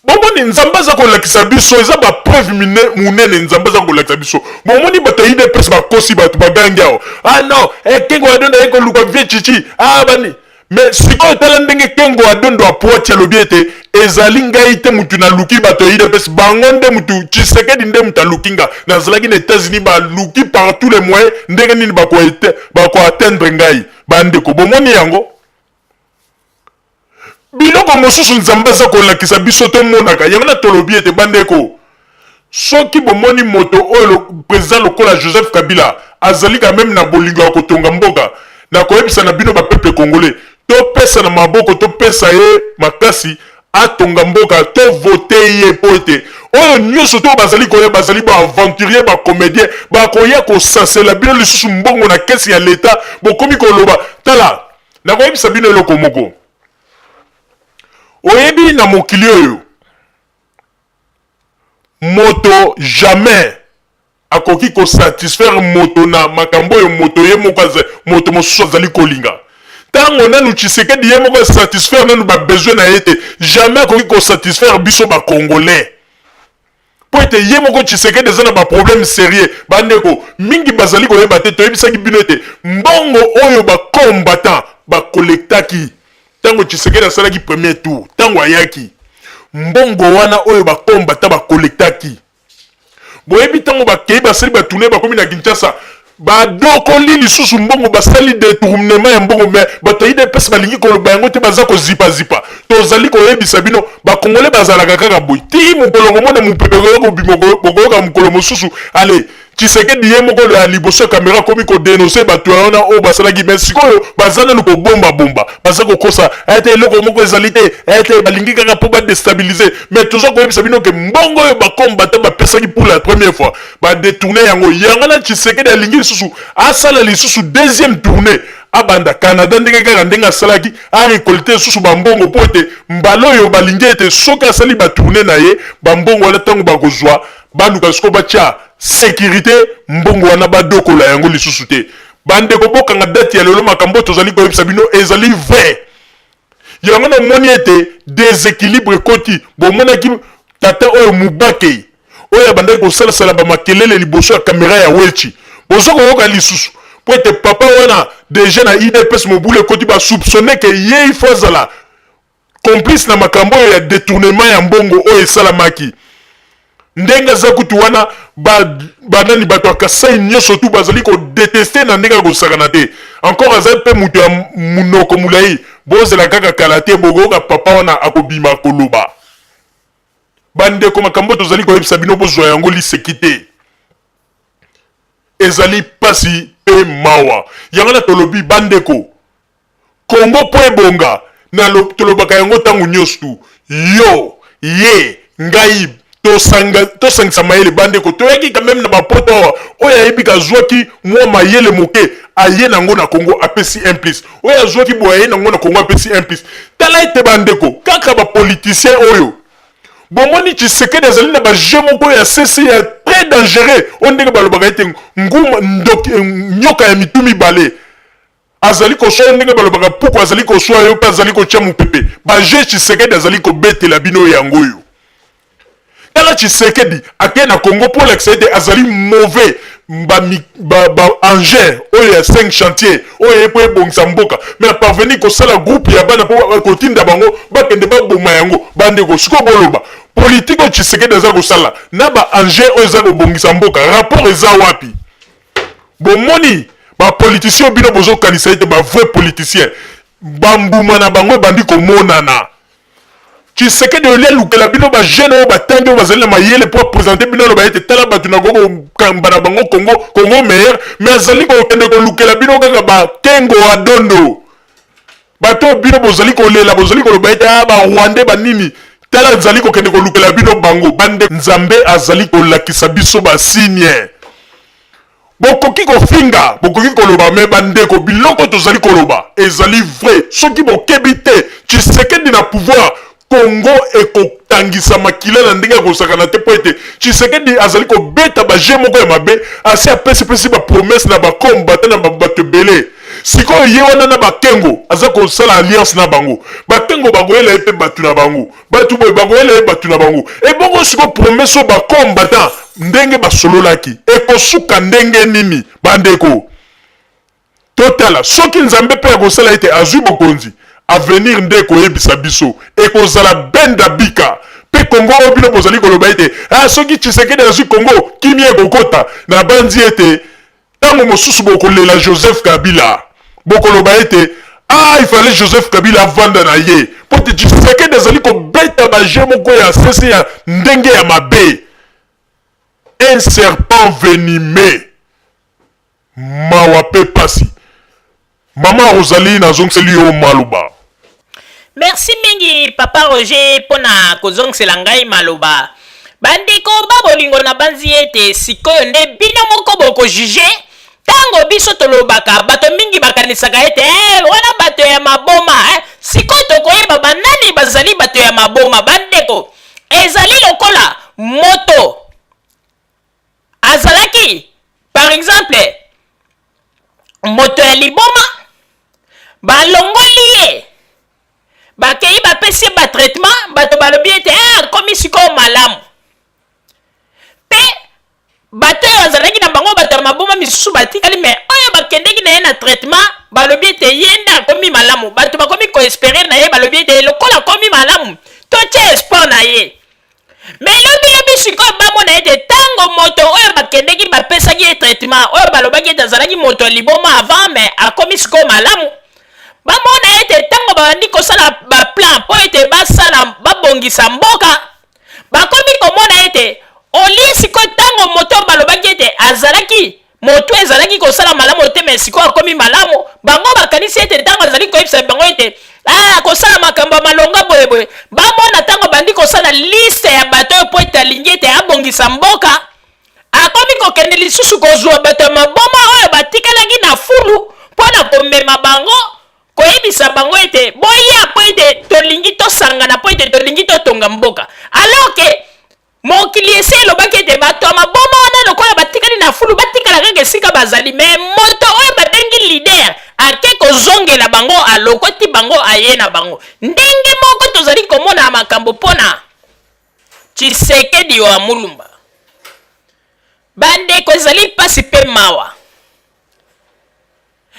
bomoni nzambe aza kolakisa biso eza bapreuve munene nzambe aza kolakisa biso bomoni bato yide pesi bakosi bato bagangi awo non Kengo Adondo ekoluka vie chichi bani mais sikoyo tala ndenge Kengo Adondo apoati alobi ete ezali ngai te mutu naluki bato yide pesi bango nde mutu Tshisekedi nde mutu alukinga nazalaki na États-Unis baluki par tous les moyens ndenge nini bakoatteindre ngai bandeko bomoni yango biloko mosusu nzambe aza kolakisa biso tomonaka yango na tolobi ete bandeko soki bomoni moto oyo président lokola Joseph Kabila azali quand même na bolingo ya kotonga mboka na koyebisa na bino bapeuple congolais topesa na maboko topesa ye makasi atonga mboka tovote ye po ete oyo nyonso to bazali koya bazali baaventurier bacomédien bakoya kosasela bino lisusu mbongo na kesi ya leta bokomi koloba tala nakoyebisa bino eloko moko oyebi na mokili oyo moto jamais akoki kosatisfaire moto na makambo oyo moto ye moko moto mosusu azali kolinga ntango nanu Tshisekedi ye moko satisfaire nanu babesoin na ye te jamais akoki kosatisfaire biso bacongolais po ete ye moko Tshisekedi eza na baproblème sérieux bandeko mingi bazali koyeba te toyebisaki bino ete mbongo oyo bacombattant bakolektaki tango Tshisekedi asalaki premier tour tango ayaki mbongo wana oyo bacombattant bakolektaki boyebi tango bakei basali batourne bakomi na Kinshasa badokoli lisusu mbongo basali détournement ya mbongo me bato yide pesa balingi koloba yango te baza kozipazipa tozali koyebisa bino bakongole bazalaka kaka boy ti mokolo komona mopepe bokoyoka mokolo mosusu ale Tshisekedi ye moko ya liboso ya kamera komi kodenonse bato wana oyo basalaki me sikoyo baza nanu kobombabomba baza kokosa ete eloko moko ezali te ete balingi kaka mpo badestabilize mais toza koyebisa bino ke mbongo oyo bakombata bapesaki pour la première fois badetourne yango na Tshisekedi alingi lisusu asala lisusu deuxième tournée abanda Canada ndenge kaka ndenge asalaki arekolte lisusu bambongo po ete mbala oyo balingi ete soki asali batourne na ye bambongo wana ntango bakozwa baluka siko batya sécurité mbongo wana badokola yango lisusu te bandeko bokanga date ya lelo makambo tozali koyebisa bino ezali vrai yango na moni ete déséquilibre ekoti bomonaki tata oyo Mubake oyo abandaki kosalasala bamakelele liboso ya kamera ya Welchi bozo koyoka lisusu po ete papa wana déjà na IDPS mobule ekoti basoupçonne ke ye ifo azala complice na makambo oyo ya détournement ya mbongo oyo esalamaki ndenge aza kutu wana banani bato ya Kasai nyonso tu bazali kodeteste na ndenge akosakana te encore azali mpe mutu ya munoko mulai bozela kaka kala te bokoyoka papa wana akobima koloba bandeko makambo tozali koyebisa bino bozwa yango liseki te ezali pasi mpe mawa yango na tolobi bandeko Kongo mpo ebonga na tolobaka yango ntango nyonso tu yo ye ngai tosangisa mayele bandeko toyaki quand même na bapoto oyo ayebi kazwaki mwa mayele moke aye nango na Kongo apesi implice oyo azwaki bo aye nango na Kongo apesi implice tala ete bandeko kaka bapoliticien oyo bomoni Tshisekedi azali na baje moko ya CC ya très dangereux ondenge balobaka ete nguma nyoka ya mitumi bale azali ko so ndenge balobaka puku azali ko so yo pa azali ko chamu pepe ba je Tshisekedi azali ko betela bino yango yo kala Tshisekedi ake na Congo pour l'excéder azali mauvais ba engin oyo ya 5 chantier oyo epo ebongisa mboka mais parvenir ko sala groupe ya bana po kotinda bango bakende ba boma yango bande ko siko boloba politique Tshisekedi azali ko sala na ba engin oyo za ko bongisa mboka rapport eza wapi bomoni ba politicien bino bozo kanisa ete ba vrai politicien bambuma na bango bandi ko monana Tshisekedi ole lukela bino ba jeune o batangi o bazali na mayele pour présenter bino lo ba ete tala batu na gogo kamba na bango Congo meilleur mais azali ko kende ko lukela bino kaka ba kengo adondo bato bino bozali ko lela bozali ko lo ba ete ba Rwanda ba nini tala azali ko kende ko lukela bino bango bande Nzambe azali ko lakisa biso ba signe bokoki kofinga bokoki koloba me bandeko biloko tozali koloba ezali vrai soki bokebi te Tshisekedi na pouvoir Congo ekotangisa makila na ndenge kosakana te po ete Tshisekedi azali kobeta baje moko ya mabe asi apesi ba promesse na bakombata na bato ebele sikoyo ye wana na bakengo aza kosala alliance na bango bakengo bakoyela ye mpe bato na bango bato boye bakoyela ye bato na bango ebongo sikoyo promesse oyo bakombata ndenge basololaki ekosuka ndenge nini bandeko totala soki Nzambe mpe akosala ete azwi bokonzi avenir nde koyebisa biso ekozala benda bika pe Congo oyo bino bozali koloba ete soki Tshisekedi azwi Congo kimia ekokota na bandi ete ntango mosusu bokolela Joseph Kabila bokoloba ete il fallait Joseph Kabila avanda na ye po te Tshisekedi azali kobeta baje moko ya sese ya ndenge ya mabe un serpent venimé mawa pe pasi Mama Rosalie nazongiseli yo maluba. Merci mingi Papa Roger pona kozongisela ngai maloba. Bandiko babolingo na banzi ete sikoyo nde bino moko boko juge tango biso tolobaka bato mingi bakanisaka ete wana bato ya maboma sikoyo tokoyeba banani bazali bato ya maboma bandeko ezali lokola moto azalaki par exemple moto ya liboma balongoli ye bakei bapesi ba traitement bato balobi ete komi sikoyo malamu pe bato oyo bazalaki na bango bato ya maboma misusu batikali me oyo bakendeki na ye na traitement balobi ete ye nde akomi malamu bato bakomi koespere na ye balobi ete lokola akomi malamu totia espoir na ye me lobi sikoyo bamona ete tango moto oyo bakendeki bapesaki ye traitement oyo balobaki ete azalaki moto ya liboma avant me akomi sikoyo malamu bamona ete tango babandi kosala baplan mpo ete basala babongisa mboka bakomi komona ete olie sikoyo tango moto balobaki ete azalaki moto ezalaki kosala malamu te me sikoyo akomi malamu bango bakanisi ete tango azali koyebisa bango ete kosala makambo ya malonga boyeboye bamona tango bandi kosala liste ya bato oyo mpo ete alingi ete abongisa mboka akomi kokende lisusu kozwa bato ya maboma oyo batikalaki na fulu mpo na komema bango koyebisa bango ete boya mpo ete tolingi tosangana mpo ete tolingi totonga mboka alors ke mokili esi elobaki ete bato ya maboma wana lokola batikali na fulu batikala kaka esika bazali me moto oyo babengi lider ake kozongela bango alokoti bango aye na bango ndenge moko tozali komona makambo mpona Tshisekedi wa mulumba bandeko ezali mpasi mpe mawa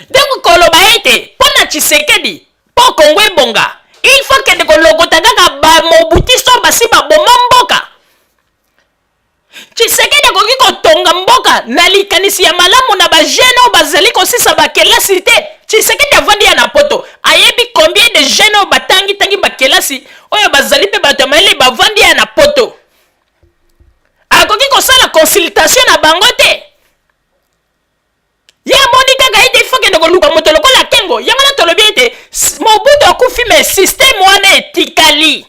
donc koloba ete mpona Tshisekedi mpo Kongo ebonga il faut kende kolokota kaka bamobuti so basi baboma mboka Tshisekedi akoki kotonga mboka na likanisi ya malamu na bajene oyo bazali kosisa bakelasi te Tshisekedi avandi ya na poto ayebi combien de jene oyo batangi bakelasi oyo bazali mpe bato ya mayele bavandi ya na poto akoki kosala consultation na bango te ye amoni kaka ete ifo kende koluka moto lokola kengo yango na tolobi ete mobutu akufi me systeme wana etikali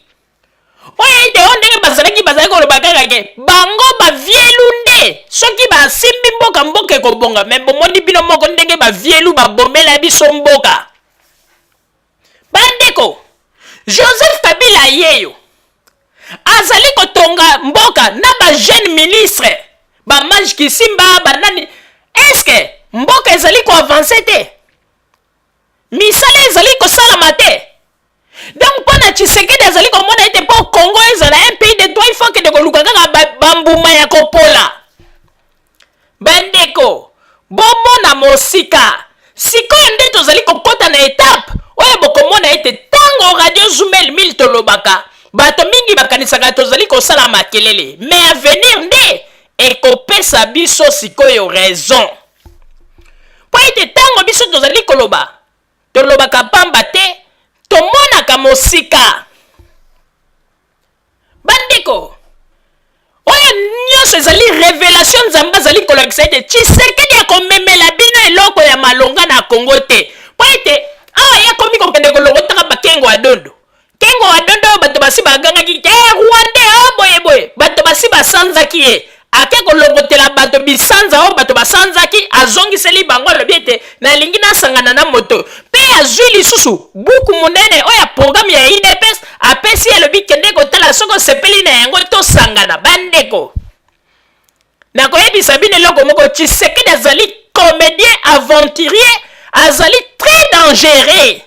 oyo ete oyo ndenge bazalaki koloba kaka ke bango bavielu nde soki basimbi mboka ekobonga me bomoni bino moko ndenge bavielu babomela biso mboka bandeko Joseph Kabila yeyo azali kotonga mboka na bajeune ministre bamage kisimba banani eske mboka ezali koavanse te misala ezali kosalama te. Donc mpona Tshisekedi azali komona ete mpo Congo ezala un pays de droit, il faut que de koluka kaka bambuma ya kopola. Bandeko bomona mosika sikoyo nde tozali kokota na étape oyo bokomona ete tango radio Zumel Mil tolobaka bato mingi bakanisaka tozali kosala makelele, mais avenir nde ekopesa biso sikoyo raison po ete tango biso tozali koloba tolobaka pamba te tomonaka mosika. Bandeko oyo nyonso ezali révélation nzambe azali kolakisa ete Tshisekedi akomemela bino eloko ya malonga na Congo te po ete awa yakomi kokende kolongotaka bakengo ya dondo. Kengo wa dondo bato basi bagangaki te Rwanda boye bato basi basanzaki ye ake kolongotela bato bisanza o bato basanzaki azongiseli bango alobi ete nalingi nasangana na moto pe azwi lisusu buku monene oyo programme ya IDPS apesi alobi kende kotala soko sepeli na yango tosangana. Bandeko nakoyebisa bino eloko moko, Tshisekedi azali comédien aventurier, azali très dangereux.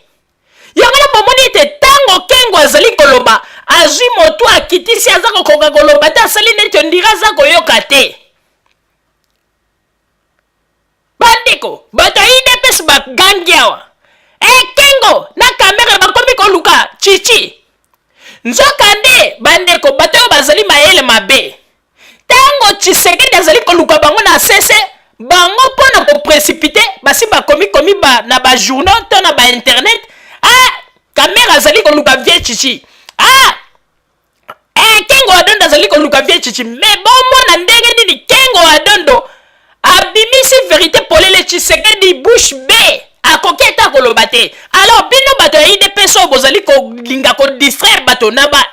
Yango na bomoni ete tango kengo azali koloba azwi moto akitisi aza kokoka koloba te asali neti ondira aza koyoka te. Bandeko bato ya IDPS bagangi awa kengo na kamera bakomi koluka chichi nzoka nde. Bandeko bato oyo bazali mayele mabe tango Tshisekedi azali koluka bango na sese bango mpona koprécipite basi bakomi na bajournal to na bainternet kamera azali koluka vie chichi kengo adondo azali koluka vie chichi. Mais bomona ndenge nini kengo adondo abimisi vérité polele Tshisekedi bouche bée akoki ata koloba te. Alors bino bato ya IDPS oyo bozali kolinga kodistraire bato na ba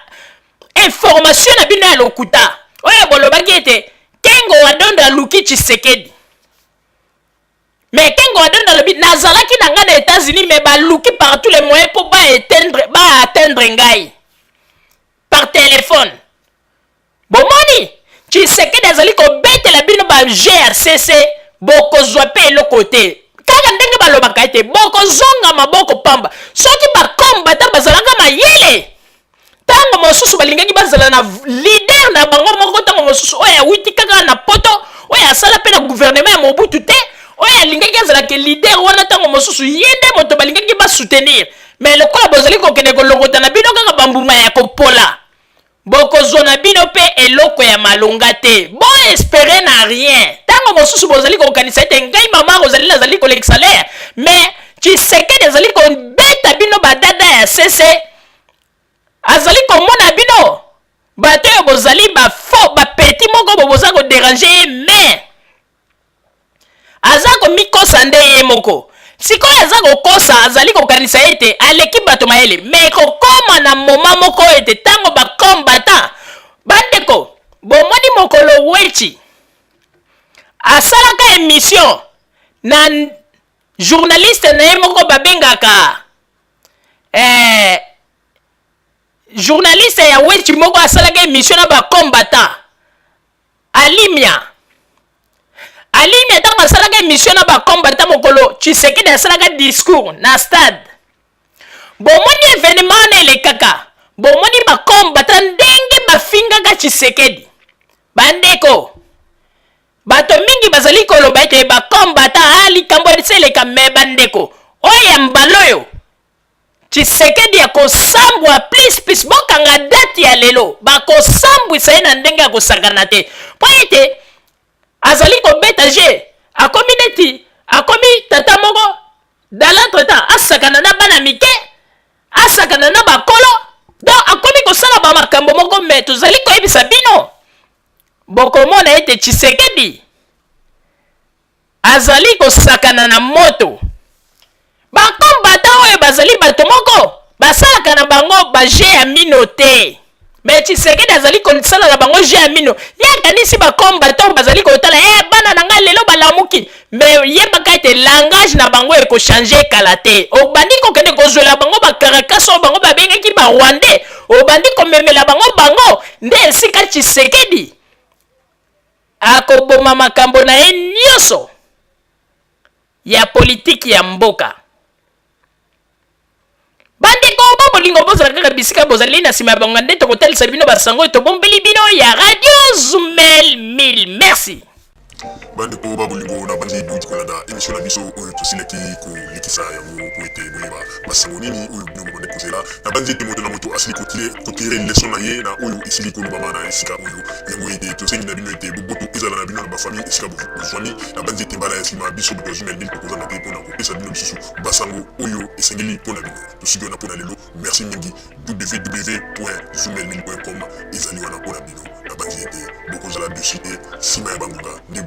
information na bino ya lokuta oyo bolobaki ete kengo adondo aluki Tshisekedi. Mais kengo adondo alobi nazalaki na nga na États-Unis mais baluki par tous les moyens pour atteindre ngai par téléphone. Bomoni Tshisekedi azali kobetela bino ba GRCC bokozwa pe eloko te kaka ndenge balobaka ete bokozonga maboko pamba soki bakombata bazalaka mayele tango mosusu balingaki bazala na leader na bango moko tango mosusu oyo awiti kaka na poto oyo asala pe na gouvernement ya Mobutu te oyo alingaki azalaka leader wana tango mosusu ye nde moto balingaki basoutenir. Mais lokola bozali kokende kolongota na bino kaka bambuma ya kopola bokozwa na bino pe eloko ya malonga te bo espérer na rien. Tango mosusu bozali kokanisa ete ngai mama Rosalie azali kolekisa salaire mais Tshisekedi azali kobeta bino badada ya sese azali komona bino bato oyo bozali bapeti moko boza koderange ye mais aza komikosa nde ye moko sikoyo aza kokosa azali kokanisa ete aleki bato mayele mais kokoma na moma moko ete tango bakombata. Bandeko bomoni mokolo wechi asalaka émission na journaliste na ye moko babengaka journaliste ya wechi moko asalaka émission na bakombata Alimia tango asalaka émission na bakombata mokolo Tshisekedi asalaka discours na stade. Bomoni événement na elekaka bomoni bakombata ndenge bafingaka Tshisekedi. Bandeko bato mingi bazali koloba ete bakombata likambo eliseleka me bandeko oyo ya mbaloyo Tshisekedi akosambwa plus bokanga date ya lelo bakosambwisa ye na ndenge akosakana te po ete azali kobeta je akomi neti akomi tata moko dalatre temps asakana na bana mike asakana na bakolo donc akomi kosala bamakambo moko me tozali koyebisa bino bokomona ete Tshisekedi azali kosakana na moto bakombata oyo bazali bato moko basalaka na bango baje ya mino te mais Tshisekedi azali kosala na bango je ya mino yakanisi bakombata oyo bazali kotala bana na ngai lelo balamuki mais yebaka ete langage na bango ekochange kala te obandi kokende kozwela bango bakarakasi oyo bango babengaki barwandais obandi komemela bango nde esika Tshisekedi akoboma makambo na ye nyonso ya politiki ya mboka. bandeko ba bolingo bozala kaka bisika bozali na nsima ya bango nde tokotalisa bino basango tobombeli bino ya radio Zumel 1000. Merci. bandeko babolingo na bandi duti kolanda émission na biso oyo tosilaki kolikisa yango po ete boyeba basango nini oyo bino bobande kozela na bandi ete moto na moto asili kotire leson na ye na oyo esili kolobama na esika oyo yango ete tosengi na bino ete boboto ezala na bino na bafamille esika bozwani na bandi ete mbala ya nsima biso boto Zumel 1000 tokozanga te mpona kopesa bino lisusu basango oyo esengeli mpona bino tosiki wana mpona lelo merci mingi www.zumel1000.com ezali wana mpona bino na bandi ete bokozala dessus te nsima ya bangonga nde